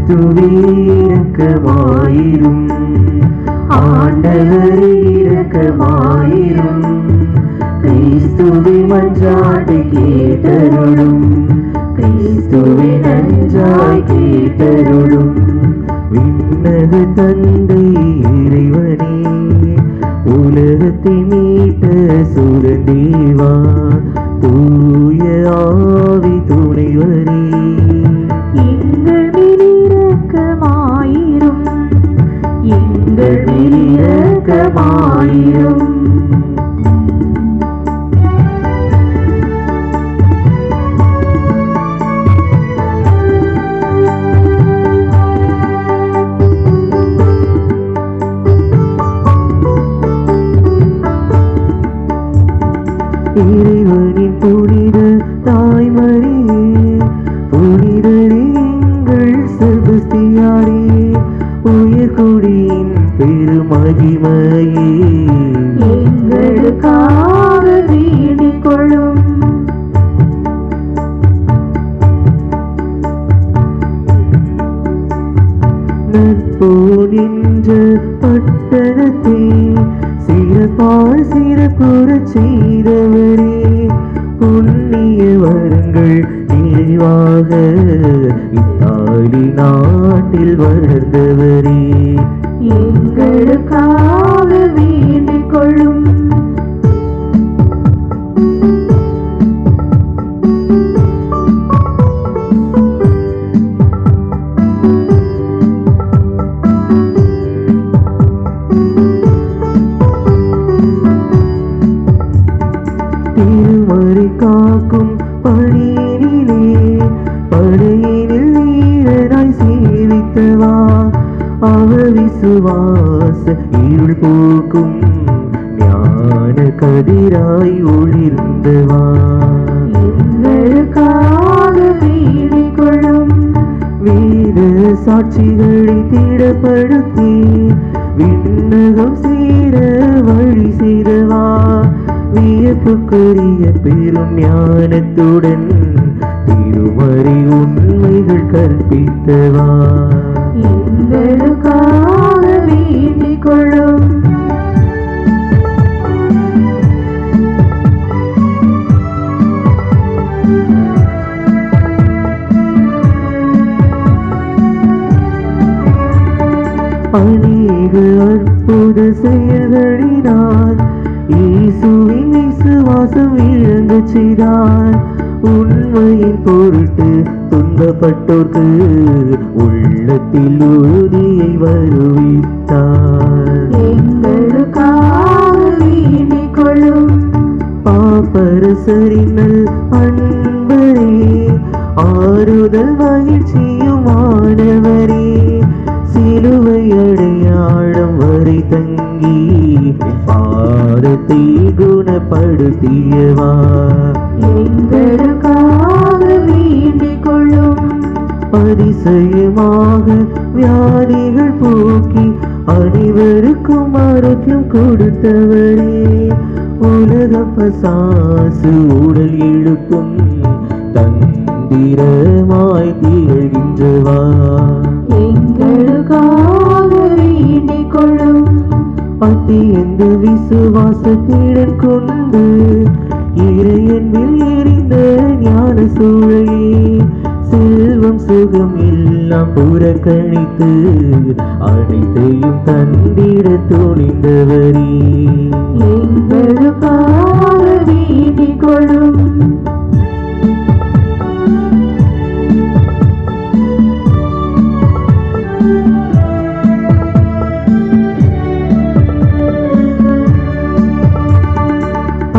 கிறிஸ்துவே இரக்கமாயிரும், ஆண்டவரே இரக்கமாயிரும். கிறிஸ்துவே மன்றாட்டை கேட்டருளும், கிறிஸ்துவே நன்றாய் கேட்டருளும். விண்ணக தந்தை இறைவனே, உலகத்தை மீட்ட சுரந்தேவா, தூய ஆவி துணைவரே, எங்கள் மேல் இரக்கமாயிரும், எங்கள் மேல் இரக்கமாயிரும். இறைவனின் புனித தாய்மரியே, புனிதரே எங்கள் செபஸ்தியாரே, உயர்குடியின் பெருமகிமையே, எங்களுக்காக வேண்டிக் கொள்ளும். நற்போர் என்ற பட்டணத்தை சிறப்பால் சிறப்புறச் செய்தவரே, புண்ணிய வரங்கள் நிறைவாக இத்தாலி நாட்டில் வளர்ந்தவரே, எங்களுக்காக வேண்டிக் கொள்ளும். திருமறை காக்கும் பணியினிலே படையினில் வீரனாய் சேவித்தவா, அவர் விசுவாச இருள் போக்கும் ஞான கதிராய் ஒளிர்ந்தவா, எங்களுக்காக வேண்டிக் கொள்ளும். வீர சாட்சிகளை திடப்படுத்தி விண்ணகம் சேர வழி செய்தவா, வியப்புக்குரிய பெரும் ஞானத்துடன் திருமறை உண்மைகள் கற்பித்தவா, எங்களுக்காக வேண்டிக் கொள்ளும். அநேக அற்புத செயல்களினால் இயேசுவின் விசுவாசம் இழங்கச் செய்தார். உண்மையின் பொருட்டு துன்பப்பட்டோர்க்கு உள்ளத்தில் உறுதியை வருவித்தார், எங்களுக்காக வேண்டிக் கொள்ளும். பாப்பரசரின் அன்பரே, ஆறுதல் மகிழ்ச்சியுமானவரே, சிலுவை அடையாளம் வரை தங்கி பாதத்தை குணப்படுத்தியவா, எங்களுக்காக வேண்டிக் கொள்ளும். அதிசயமாக வியாதிகள் போக்கி அனைவருக்கும் ஆரோக்கியம் கொடுத்தவரே, உலக பசாசு உடல் எழுப்பும் தந்திரமாய் திகழ்கின்றவா, எங்களுக்காக வேண்டிக் கொள்ளும். அத்தியந்த விசுவாசத்திடன் கொண்டு இறையன்பில் எரிந்த ஞான சூழையே, செல்வம் சுகம் எல்லாம் புறக்கணித்து அனைத்தையும் தந்திட துணிந்தவரே, எங்களுக்காக வேண்டிக் கொள்ளும்.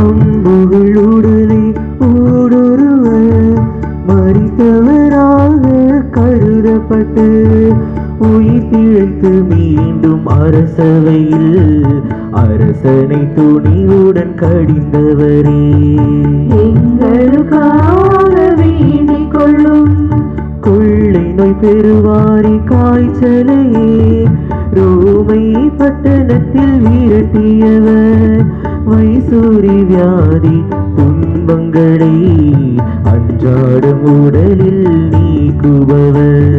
அம்புகள் உடலை ஊடுருவர் மறித்தவராக கருதப்பட்டு உயிர் பிழைத்து மீண்டும் அரசவையில் அரசனை துணிவுடன் கடிந்தவரே, எங்களுக்காக வேண்டிக் கொள்ளும். கொள்ளை நோய் பெருவாரி காய்ச்சலையே ரோமை பட்டணத்தில் விரட்டியவர், வைசூரி வியாதி துன்பங்களை அன்றாடம் உடலில் நீக்குபவர்,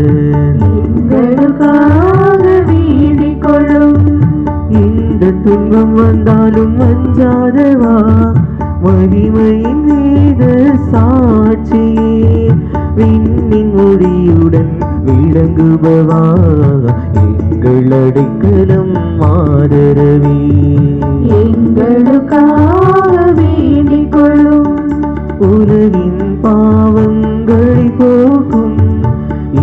அஞ்சாதவா மகிமையின் வேத சாட்சியே விண்ணின் ஒளியுடன் விளங்குபவா எங்கள் அடைக்கலம் ஆதரவே எங்களுக்காக வேண்டிக் கொள்ளும் உலகின் பாவங்களை போக்கும்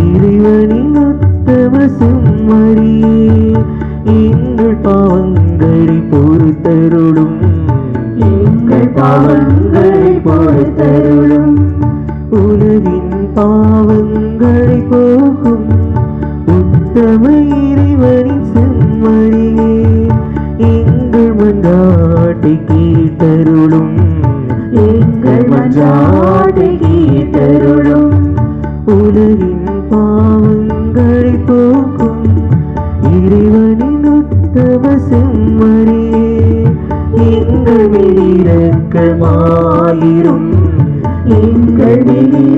இறைவனின் உத்தம செம்மறியே எங்கள் பாவங்களை பொறுத்தருளும் எங்கள் பாவங்களை பொறுத்தருளும் உலகின் பாவங்களை போக்கும் உத்தம இறைவனின் செம்மறியே எங்கள் மன்றாட்டை கேட்டருளும் எங்கள் மன்றாட்டை கேட்டருளும் உலகின் பாவங்களை போக்கும் இறைவனின் உத்தம செம்மறியே எங்கள் மேல் இரக்கமாயிரும் எங்கள் மேல்